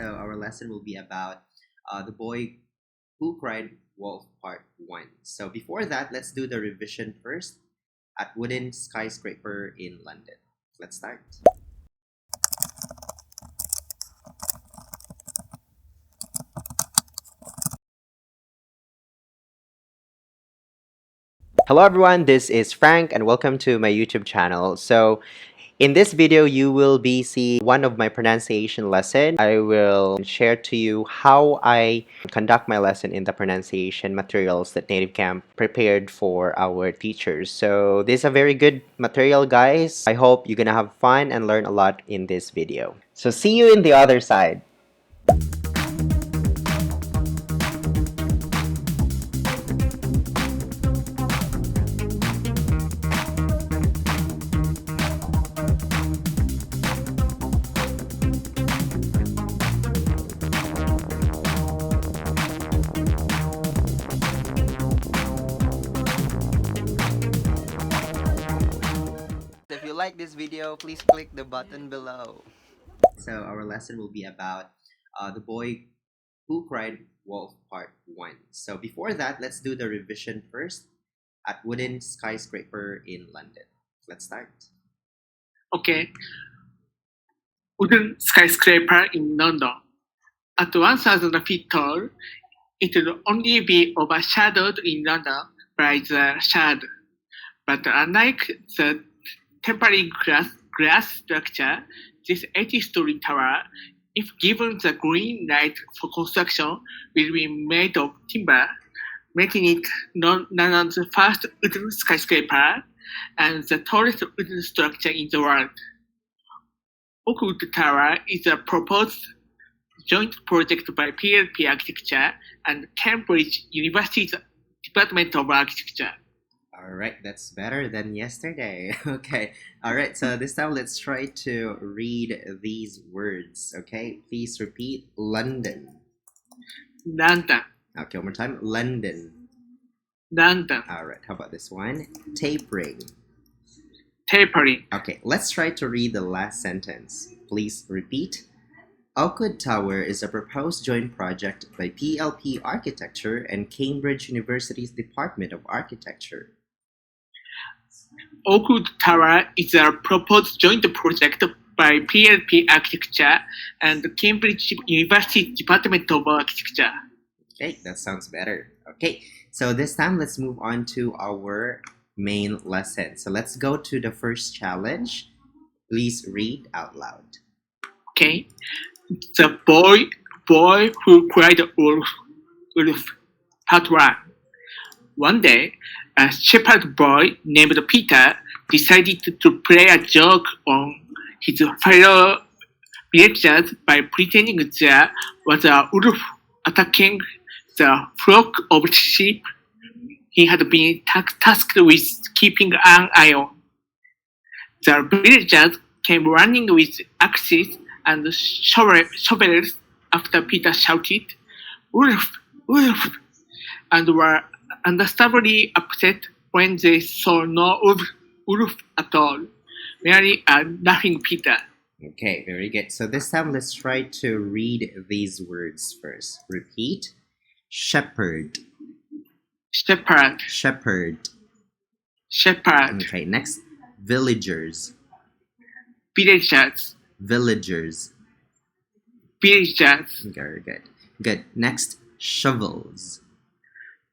So our lesson will be about the boy who cried wolf part 1. So before that, let's do the revision first at wooden skyscraper in London. Let's start. Hello everyone, this is Frank and welcome to my YouTube channel. So in this video, you will be seeing one of my pronunciation lessons. I will share to you how I conduct my lesson in the pronunciation materials that NativeCamp prepared for our teachers. So this is a very good material, guys. I hope you're gonna have fun and learn a lot in this video. So see you in the other side. If you like this video, please click the button below. So our lesson will be about the boy who cried wolf part 1. So before that, let's do the revision first at wooden skyscraper in London. Let's start. Okay. Wooden skyscraper in London. At 1,000 feet tall, it will only be overshadowed in London by the shade. But unlike the temporary glass structure, this 80-story tower, if given the green light for construction, will be made of timber, making it London's first wooden skyscraper and the tallest wooden structure in the world. Oakwood Tower is a proposed joint project by PLP Architecture and Cambridge University's Department of Architecture. Alright, that's better than yesterday. Okay, alright, so this time let's try to read these words. Okay, please repeat London. London. Okay, one more time. London. London. Alright, how about this one? Tapering. Tapering. Okay, let's try to read the last sentence. Please repeat. Oakwood Tower is a proposed joint project by PLP Architecture and Cambridge University's Department of Architecture. Oakwood Tower is a proposed joint project by PLP Architecture and Cambridge University Department of Architecture. Okay, that sounds better. Okay, so this time let's move on to our main lesson. So let's go to the first challenge. Please read out loud. Okay. The boy who cried wolf, part 1. One day, a shepherd boy named Peter decided to play a joke on his fellow villagers by pretending there was a wolf attacking the flock of sheep he had been tasked with keeping an eye on. The villagers came running with axes and shovels after Peter shouted, "Wolf! Wolf!" and were understandably upset when they saw no wolf at all, merely a laughing Peter. Okay, very good. So this time let's try to read these words first. Repeat. Shepherd. Shepherd. Shepherd. Shepherd. Okay, next. Villagers. Villagers. Villagers. Villagers. Very good. Good. Next. Shovels.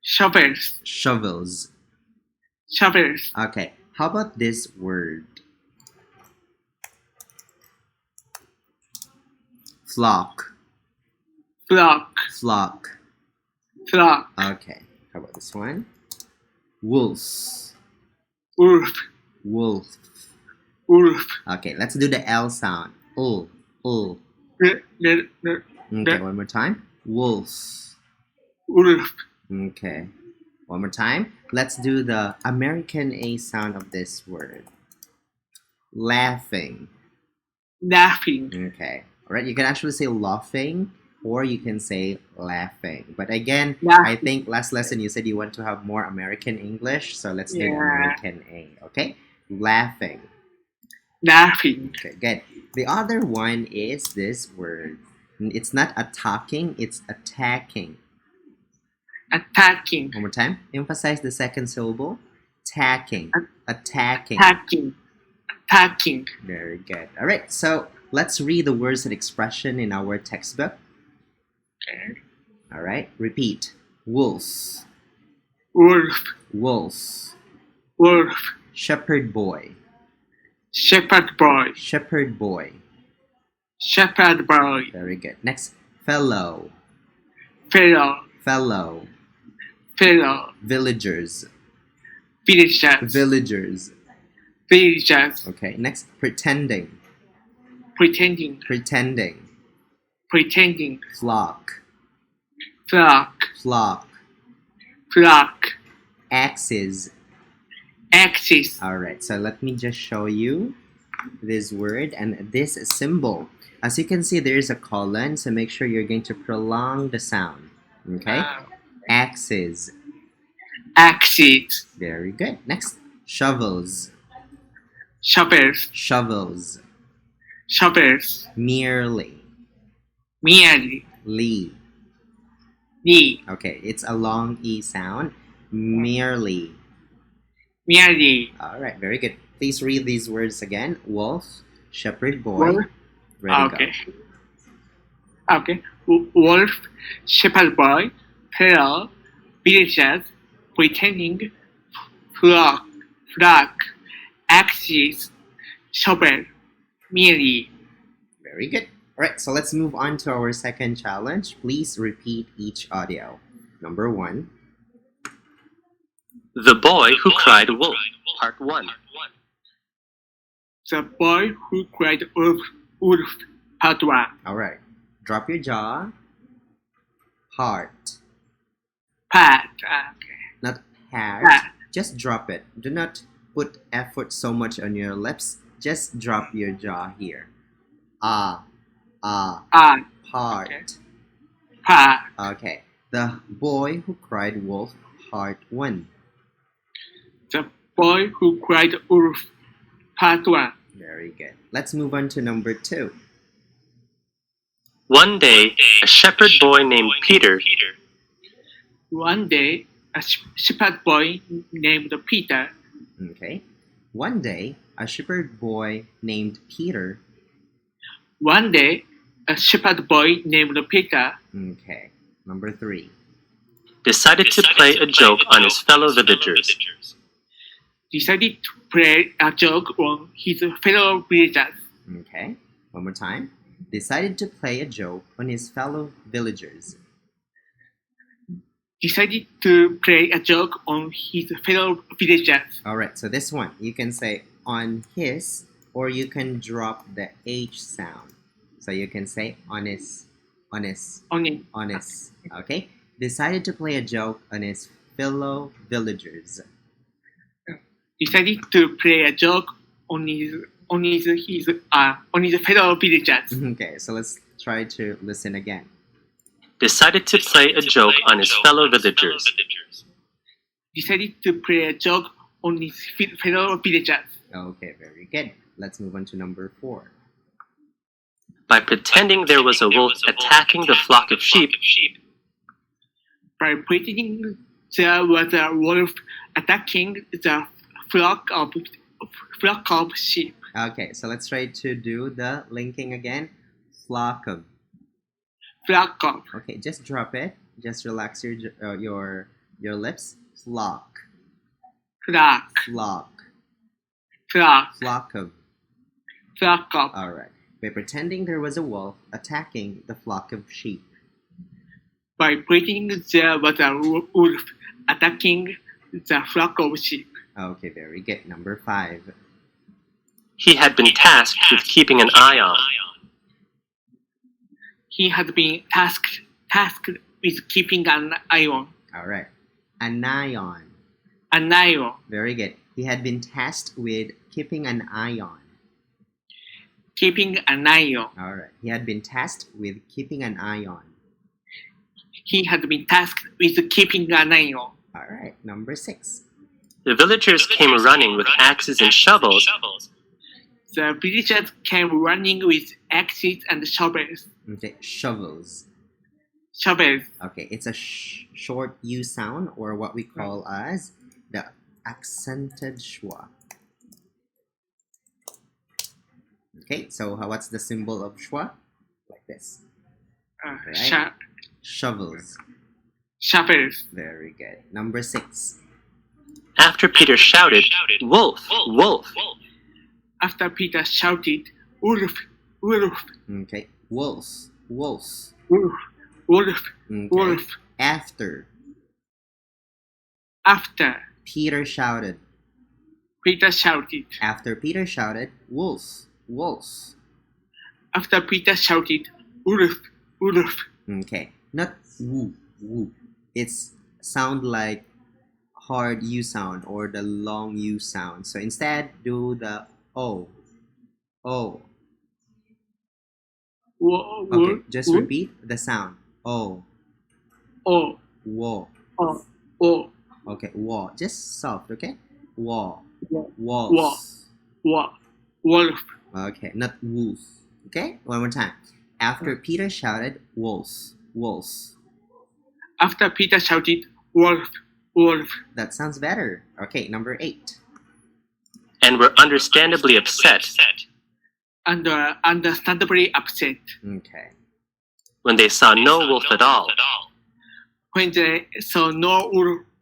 Shovels. Shovels. Shovels. Okay, how about this word? Flock. Flock. Flock. Flock. Okay, how about this one? Wolf. Wolf. Wolf. Wolf. Okay, let's do the L sound. Ul. Okay, one more time. Wolf. Wolf. Okay, one more time. Let's do the American A sound of this word. Laughing. Laughing. Okay, alright, you can actually say laughing or you can say laughing. But again, Laughing. I think last lesson you said you want to have more American English, so let's do American A, okay? Laughing. Laughing. Okay, good. The other one is this word. It's not attacking, it's attacking. Attacking. One more time. Emphasize the second syllable. Attacking. Attacking. Attacking. Attacking. Very good. All right. So let's read the words and expression in our textbook. Okay. All right. Repeat. Wolves. Wolf. Wolves. Wolf. Shepherd boy. Shepherd boy. Shepherd boy. Shepherd boy. Very good. Next. Fellow. Fellow. Fellow. Fellow. Villagers. Villagers. Villagers. Villagers. Okay. Next. Pretending. Pretending. Pretending. Pretending. Flock. Flock. Flock. Flock. Axis. Axis. All right. So let me just show you this word and this symbol. As you can see, there is a colon, so make sure you're going to prolong the sound. Okay? Axis. Axis. Very good. Next. Shovels. Shovels. Shovels. Shovels. Merely. Merely. Lee. Lee. Okay, it's a long E sound. Merely. Merely. All right, very good. Please read these words again. Wolf. Shepherd boy. Wolf. Ready Okay. go. Okay. Wolf. Shepherd boy. Fellow. Villagers. Pretending. Flock. Flock. Axis. Shovel. Merely. Very good. All right, so let's move on to our second challenge. Please repeat each audio. Number 1. The Boy Who Cried Wolf, Part 1. The boy who cried wolf. Wolf. Part 1. All right. Drop your jaw. Heart. Part. Okay. Not heart. Heart. Just drop it. Do not put effort so much on your lips. Just drop your jaw here. Ah. Heart. Okay. Part. Okay. The Boy Who Cried Wolf, Part 1. The boy who cried wolf. Part 1. Very good. Let's move on to number 2. One day, a shepherd boy named Peter One day, a shepherd boy named Peter. Okay. One day, a shepherd boy named Peter. One day, a shepherd boy named Peter Okay. Number 3. decided to play a joke on his fellow villagers. decided to play a joke on his fellow villagers. Okay. One more time. Decided to play a joke on his fellow villagers. Decided to play a joke on his fellow villagers. All right. So this one, you can say on his, or you can drop the H sound. So you can say honest. Okay. Decided to play a joke on his fellow villagers. Decided to play a joke on his fellow villagers. Okay. So let's try to listen again. Decided to play a joke on his fellow villagers. Decided to play a joke on his fellow villagers. Okay. Very good. Let's move on to number 4. By pretending there was a wolf attacking the flock of sheep, By pretending there was a wolf attacking the flock of sheep. Okay. So let's try to do the linking again. Flock of. Flock of. Okay. Just drop it. Just relax your lips. Flock. Flock. Flock. Flock. Flock of. Flock of. All right. By pretending there was a wolf attacking the flock of sheep. By pretending there was a wolf attacking the flock of sheep. Okay, very good. Number 5. he had been tasked with keeping an eye on. He had been tasked with keeping an eye on. All right. An eye on. An eye on. Very good. He had been tasked with keeping an eye on. Keeping an eye on. All right. He had been tasked with keeping an eye on. He had been tasked with keeping an eye on. All right. Number 6. The villagers came running with axes and shovels. The villagers came running with axes and shovels. Okay, shovels. Shovels. Okay, it's a short U sound, or what we call as the accented schwa. Okay, so what's the symbol of schwa? Like this. Right? Shovels. Shovels. Very good. Number 6. After Peter shouted, "Wolf! Wolf!" After Peter shouted, "Wolf! Wolf!" Okay, wolf. Wolf. Wolf! Wolf! Okay. Wolf! After Peter shouted. After Peter shouted, wolf. Wolf. After Peter shouted, "Wolf! Wolf!" Okay, not woo. Woo. It's sound like hard U sound or the long U sound. So instead, do the O. O. Okay, just repeat the sound. O. O. Wo. O. O. Okay, wo. Just soft, okay? Wo. Wo. Wolf. Wo. Wolf. Okay, not wolf. Okay, one more time. After Peter shouted, wolf. Wolf. After Peter shouted, "Wolf! Wolf!" That sounds better. Okay, number 8. And were understandably upset And understandably upset Okay. when they saw no wolf at all. when they saw no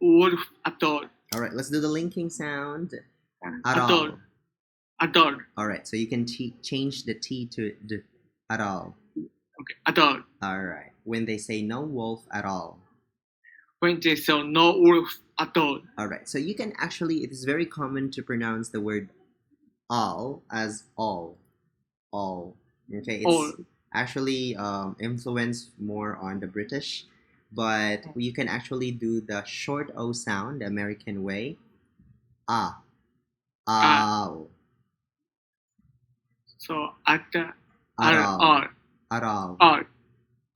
wolf at all. All right, let's do the linking sound. At At all. all. At all. All right, so you can change the T to D. At all. Okay. At all. All right. When they say no wolf at all. When they saw no wolf at all. All right. So you can actually, it is very common to pronounce the word all as all. All. Okay. It's All. actually influenced more on the British, but you can actually do the short O sound the American way. Ah. All. So at At all. At all. all.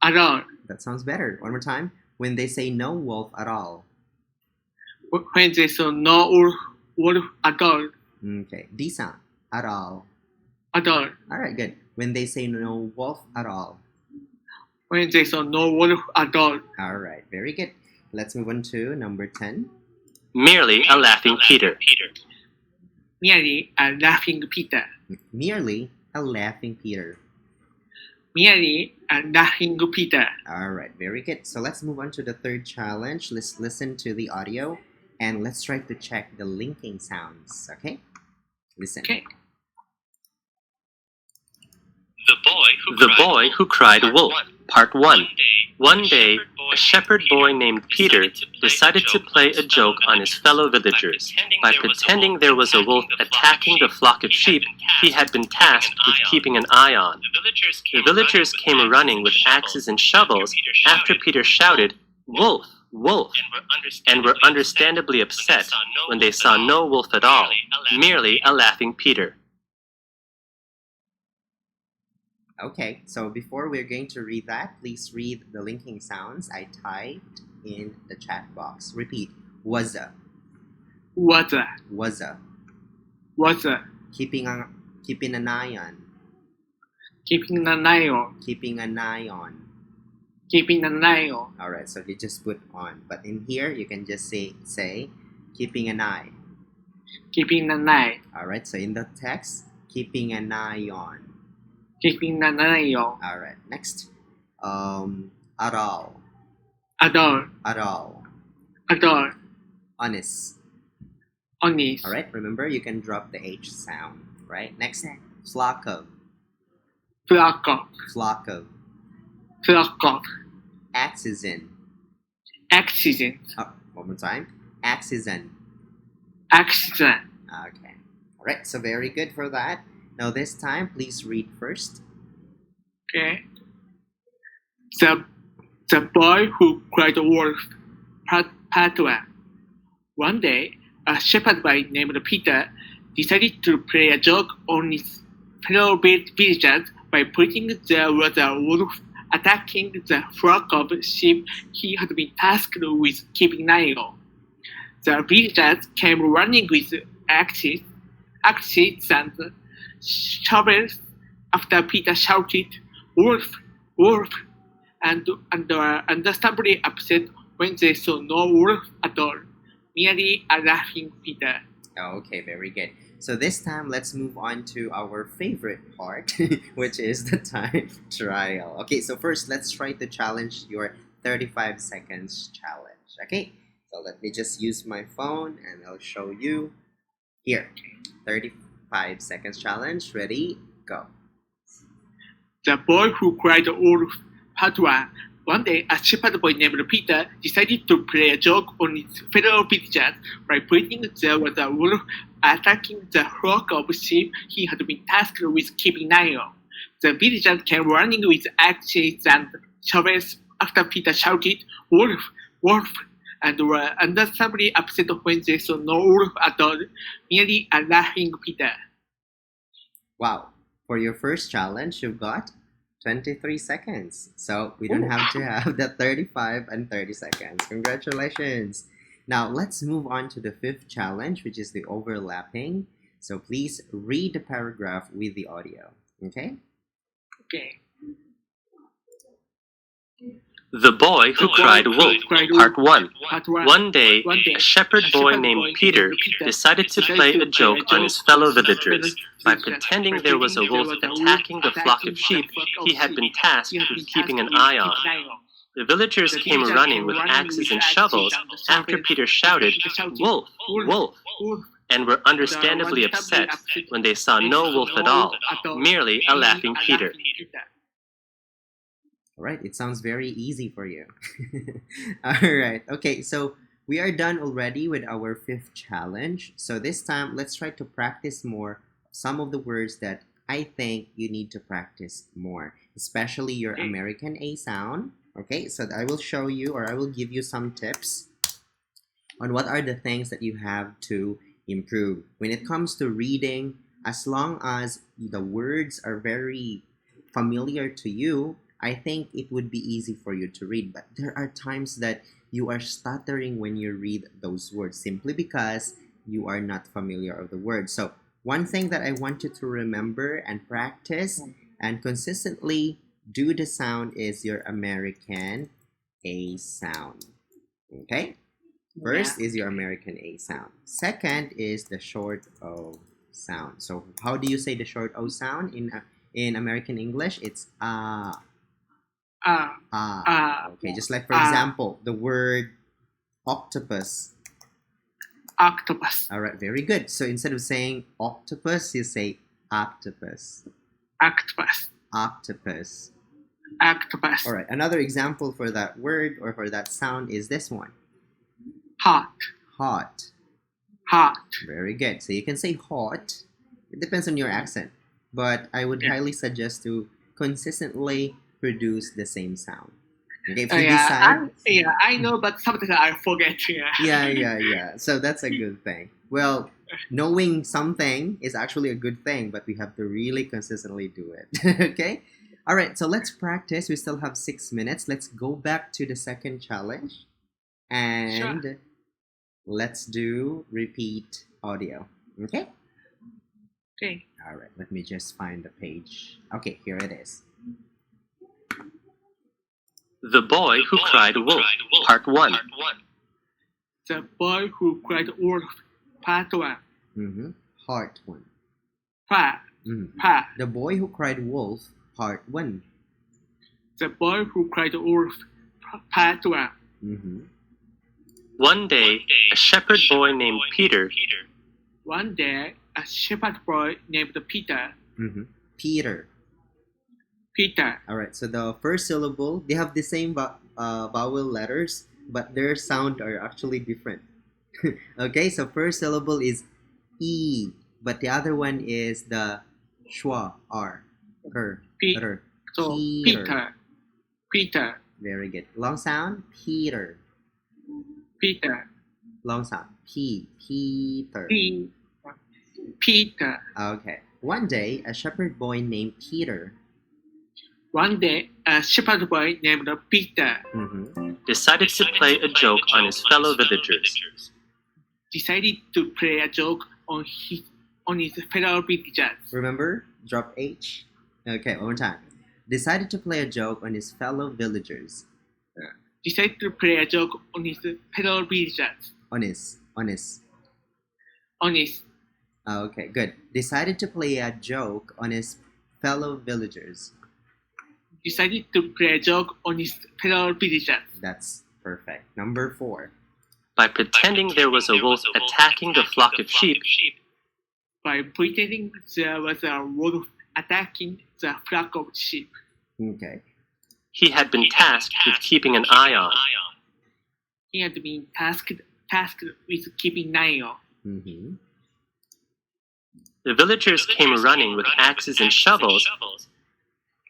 At all. That sounds better. One more time. When they say no wolf at all. When they saw no wolf at all. Okay. D sound. At all. At all. All right, good. When they say no wolf at all. When they saw no wolf at all. All right, very good. Let's move on to number 10. Merely a laughing Peter. Merely a laughing Peter. Merely a laughing Peter. Merely a laughing Peter. All right, very good. So let's move on to the third challenge. Let's listen to the audio and let's try to check the linking sounds. Okay? Listen. Okay. The boy who cried wolf. Part 1. One day, a shepherd boy named Peter decided to play a joke on his fellow villagers. By pretending there was a wolf attacking the flock of sheep he had been tasked with keeping an eye on. The villagers came running with axes and shovels after Peter shouted, "Wolf! Wolf!" and were understandably upset when they saw no wolf at all, merely a laughing Peter. Okay, so before we're going to read that, please read the linking sounds I typed in the chat box. Repeat. Wazza. Wazza. Wazza. Wazza. Keeping an eye on. Keeping an eye on. Keeping an eye on. Keeping an eye on. Alright, so you just put on. But in here, you can just say keeping an eye. Keeping an eye. Alright, so in the text, keeping an eye on. Keeping an eye on. Alright, next. At all. At all. At all. At all. Honest. Honest. Alright, remember you can drop the H sound. Right? Next. Flock of. Flock of. Flock of. Flock of. Accident. Accident. Oh, one more time. Accident. Accident. Okay. Alright, so very good for that. Now this time, please read first. Okay. The boy who cried wolf. Part 1. One day, a shepherd boy named Peter decided to play a joke on his fellow villagers by pretending there was a wolf attacking the flock of sheep he had been tasked with keeping an eye on. The villagers came running with axes and shovels after Peter shouted, "Wolf! wolf and were understandably upset when they saw no wolf at all, merely a laughing Peter. Okay, very good. So this time, let's move on to our favorite part, which is the time trial. Okay, so first, let's try to challenge your 35 seconds challenge. Okay, so let me just use my phone and I'll show you here. 35 seconds challenge. Ready? Go. The Boy Who Cried Wolf, Part 1. One day, a shepherd boy named Peter decided to play a joke on his fellow villagers by pretending there was a wolf attacking the flock of sheep he had been tasked with keeping an eye on. The villagers came running with axes and shovels after Peter shouted, "Wolf! Wolf!" and were understandably upset when they saw no wolf at all, merely a laughing Peter. Wow. For your first challenge, you've got 23 seconds. So we don't have to have the 35 and 30 seconds. Congratulations. Now let's move on to the fifth challenge, which is the overlapping. So please read the paragraph with the audio. Okay? Okay. The Boy Who Cried Wolf, Part 1. One day, a shepherd boy named Peter decided to play a joke on his fellow villagers by pretending there was a wolf attacking the flock of sheep he had been tasked with keeping an eye on. The villagers came running with axes and shovels after Peter shouted, "Wolf! Wolf!" and were understandably upset when they saw no wolf at all, merely a laughing Peter. All right, it sounds very easy for you. All right, okay, so we are done already with our fifth challenge. So this time, let's try to practice more some of the words that I think you need to practice more, especially your American A sound. Okay, so I will show you, or I will give you some tips on what are the things that you have to improve. When it comes to reading, as long as the words are very familiar to you, I think it would be easy for you to read. But there are times that you are stuttering when you read those words simply because you are not familiar of the words. So one thing that I want you to remember and practice and consistently do the sound is your American A sound. Okay? First is your American A sound. Second is the short O sound. So how do you say the short O sound in American English? It's okay, just like for example, the word octopus. Octopus. All right, very good. So instead of saying octopus, you say octopus. Octopus. Octopus. Octopus. All right, another example for that word or for that sound is this one. Hot. Hot. Hot. Very good. So you can say hot. It depends on your accent. But I would highly suggest to consistently produce the same sound. Okay, if you decide... I know, but sometimes I forget. Yeah. So that's a good thing. Well, knowing something is actually a good thing, but we have to really consistently do it. Okay? All right, so let's practice. We still have 6 minutes. Let's go back to the second challenge. And let's do repeat audio. Okay? Okay. All right, let me just find the page. Okay, here it is. The Boy Who Cried Wolf, Part 1. The Boy Who Cried Wolf, Part 1. Part 1. Part. The Boy Who Cried Wolf, Part 1. The Boy Who Cried Wolf, Part 1. One day, a shepherd boy named Peter. One day, a shepherd boy named Peter. Peter. Peter. All right, so the first syllable, they have the same vowel letters, but their sound are actually different. Okay, so first syllable is E, but the other one is the schwa, R, her, her. So Peter. Peter. Very good. Long sound, Peter. Peter. Long sound, P, Peter. Peter. Okay. One day, a shepherd boy named Peter. One day, a shepherd boy named Peter decided to play a joke on his fellow villagers. Decided to play a joke on his fellow villagers. Remember? Drop H. Okay, one more time. decided to play a joke on his fellow villagers. Decided to play a joke on his fellow villagers. Honest. Okay, Good. Decided to play a joke on his fellow villagers. Decided to play a joke on his fellow villagers. That's perfect. Number 4. By pretending there was a wolf attacking the flock of sheep, by pretending there was a wolf attacking the flock of sheep. Okay. he had been tasked with keeping an eye on. He had been tasked with keeping an eye on. Mm-hmm. The villagers came running with axes and shovels.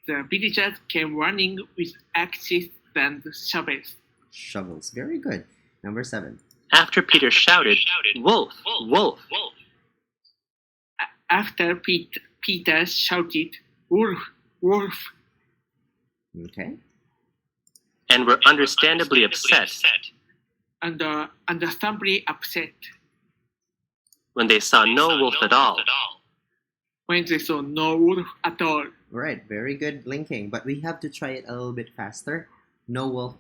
The villagers came running with axes and shovels. Shovels. Very good. Number 7. After Peter shouted, "Wolf! Wolf!" After Peter shouted, "Wolf! Wolf!" Okay. and were understandably upset And understandably upset when they saw no wolf at all. when they saw no wolf at all. Right. Very good linking. But we have to try it a little bit faster. No wolf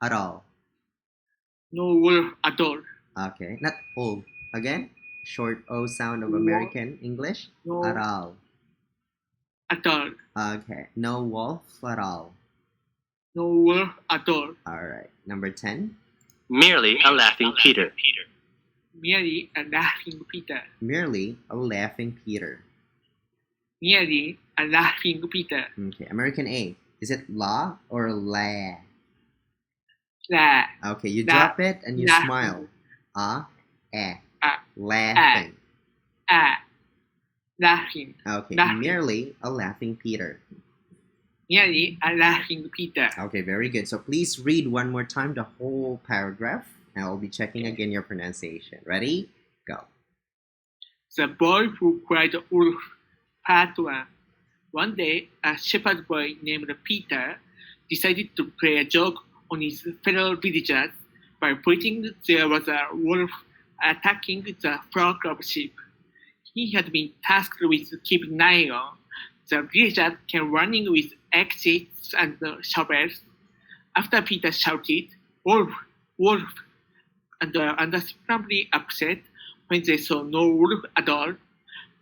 at all. No wolf at all. Okay. Not all. Again. Short O sound of American English. No. At all. At all. Okay. No wolf at all. No wolf at all. Alright. Number 10. Merely a laughing Peter. Merely a laughing Peter. Merely a laughing Peter. Merely a laughing Peter. Okay. American A. Is it la or la? La. Okay. You La. drop it and you La. smile. Eh. Ah. Laughing. Laughing. Okay. Laughing. Merely a laughing Peter. Merely a laughing Peter. Okay, very good. So please read one more time the whole paragraph. And I'll be checking again your pronunciation. Ready? Go. The Boy Who Cried Wolf, Part 1. One day, a shepherd boy named Peter decided to play a joke on his fellow villagers by pretending there was a wolf attacking the flock of sheep. He had been tasked with keeping an eye on. The villagers came running with axes and shovels. After Peter shouted, "Wolf! Wolf!" and understandably upset when they saw no wolf at all,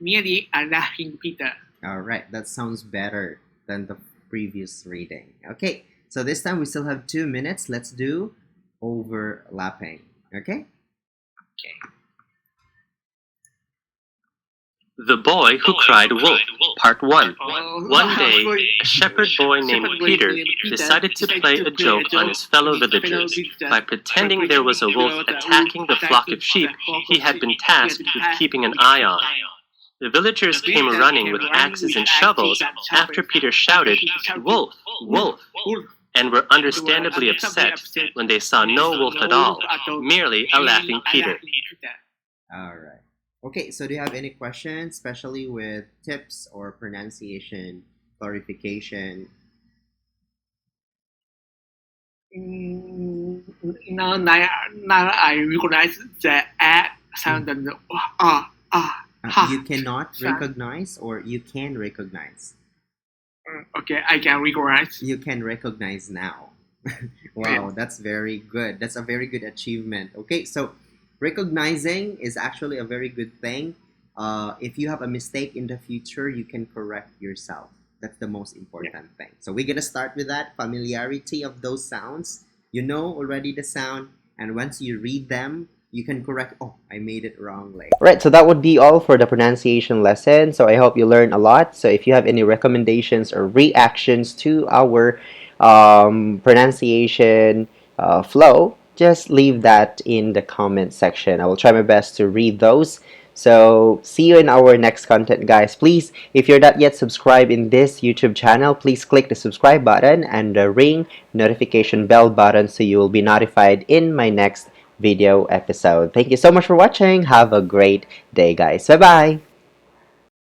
merely a laughing Peter. Alright, that sounds better than the previous reading. Okay, so this time we still have 2 minutes. Let's do overlapping. Okay? The Boy Who Cried Wolf, Part 1. One day, a shepherd boy named Peter decided to play a joke on his fellow villagers. By pretending there was a wolf attacking the flock of sheep he had been tasked with keeping an eye on. The villagers came running with axes and shovels after Peter shouted, "Wolf! Wolf!" and were understandably upset when they saw no wolf at all, merely a laughing Peter. Alright. Okay, so do you have any questions, especially with tips or pronunciation, clarification? Now I recognize the sound and You cannot recognize or you can recognize? Okay, I can recognize. You can recognize now. Wow, that's very good. That's a very good achievement. Okay, so recognizing is actually a very good thing. If you have a mistake in the future, you can correct yourself. That's the most important thing. So we're gonna start with that familiarity of those sounds. You know already the sound, and once you read them, you can correct. Oh, I made it wrongly. Right, so that would be all for the pronunciation lesson. So I hope you learned a lot. So if you have any recommendations or reactions to our pronunciation flow, just leave that in the comment section. I will try my best to read those. So see you in our next content, guys. Please, if you're not yet subscribed in this YouTube channel, please click the subscribe button and the ring notification bell button so you will be notified in my next video episode. Thank you so much for watching. Have a great day, guys. Bye-bye.